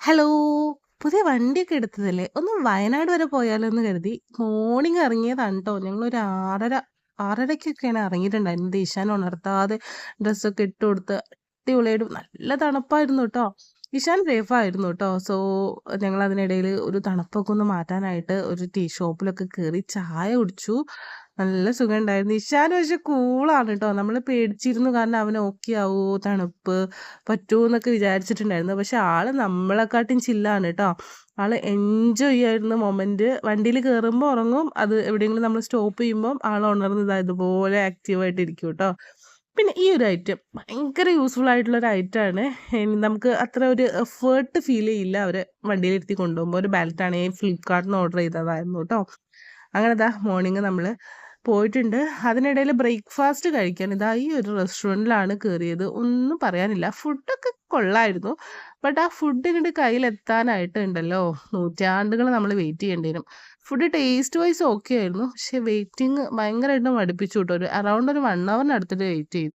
Hello! പുതിയ വണ്ടിയൊക്കെ എടുത്തതല്ലേ? ഒന്ന് വയനാട് വരെ പോയാലോന്ന് കരുതി. മോർണിംഗ് ഇറങ്ങിയതാണ് ട്ടോ. ഞങ്ങളൊരു 6:30 ഇറങ്ങിയിട്ടുണ്ടായിരുന്നത്. ഇശാനെ ഉണർത്താതെ ഡ്രസ്സൊക്കെ ഇട്ട് കൊടുത്ത് അടിപൊളിയായിട്ട് നല്ല തണുപ്പായിരുന്നു ട്ടോ. ഇശാൻ സേഫായിരുന്നു ട്ടോ. സോ, ഞങ്ങളതിനിടയില് ഒരു തണുപ്പൊക്കെ ഒന്ന് മാറ്റാനായിട്ട് ഒരു ടീ ഷോപ്പിലൊക്കെ കേറി ചായ കുടിച്ചു. നല്ല സുഖണ്ടായിരുന്നു. ഇശാന് പക്ഷെ കൂളാണ് ട്ടോ. നമ്മള് പേടിച്ചിരുന്നു. കാരണം അവന് ഓക്കെ ആവോ? തണുപ്പ് പറ്റൂന്നൊക്കെ വിചാരിച്ചിട്ടുണ്ടായിരുന്നു. പക്ഷെ ആള് നമ്മളെക്കാട്ടും ചില്ലാണ് ട്ടോ. ആള് എൻജോയ് ചെയ്യായിരുന്നു മൊമെന്റ്. വണ്ടിയില് കേറുമ്പോ ഉറങ്ങും. അത് എവിടെയെങ്കിലും നമ്മൾ സ്റ്റോപ്പ് ചെയ്യുമ്പം ആള് ഉണർന്ന് ദാ ഇതുപോലെ ആക്റ്റീവായിട്ട് ഇരിക്കും ട്ടോ. പിന്നെ ഈ ഒരു ഐറ്റം ഭയങ്കര യൂസ്ഫുൾ ആയിട്ടുള്ള ഒരു ഐറ്റാണ്. നമുക്ക് അത്ര ഒരു എഫേർട്ട് ഫീൽ ചെയ്യില്ല അവരെ വണ്ടിയിലിരുത്തി കൊണ്ടുപോകുമ്പോ. ഒരു ബെൽറ്റാണെങ്കിൽ ഫ്ലിപ്കാർട്ടിന്ന് ഓർഡർ ചെയ്തതായിരുന്നു ട്ടോ. അങ്ങനെ ദാ മോർണിംഗ് നമ്മള് പോയിട്ടുണ്ട്. അതിനിടയില് ബ്രേക്ക്ഫാസ്റ്റ് കഴിക്കാൻ ഇതാ ഈ ഒരു റെസ്റ്റോറന്റിലാണ് കേറിയത്. ഒന്നും പറയാനില്ല. ഫുഡൊക്കെ കൊള്ളായിരുന്നു. ബട്ട് ആ ഫുഡ് ഇങ്ങട് കയ്യിലെത്താനായിട്ട് ഉണ്ടല്ലോ നൂറ്റാണ്ടുകള് നമ്മള് വെയിറ്റ് ചെയ്യേണ്ടി വരും. ഫുഡ് ടേസ്റ്റ് വൈസ് ഓക്കെ ആയിരുന്നു. പക്ഷെ വെയിറ്റിംഗ് ഭയങ്കരായിട്ട് മടുപ്പിച്ചു ട്ടോ. ഒരു അറൗണ്ട് ഒരു 1 ഹവറിനടുത്തിട്ട് വെയിറ്റ് ചെയ്തു.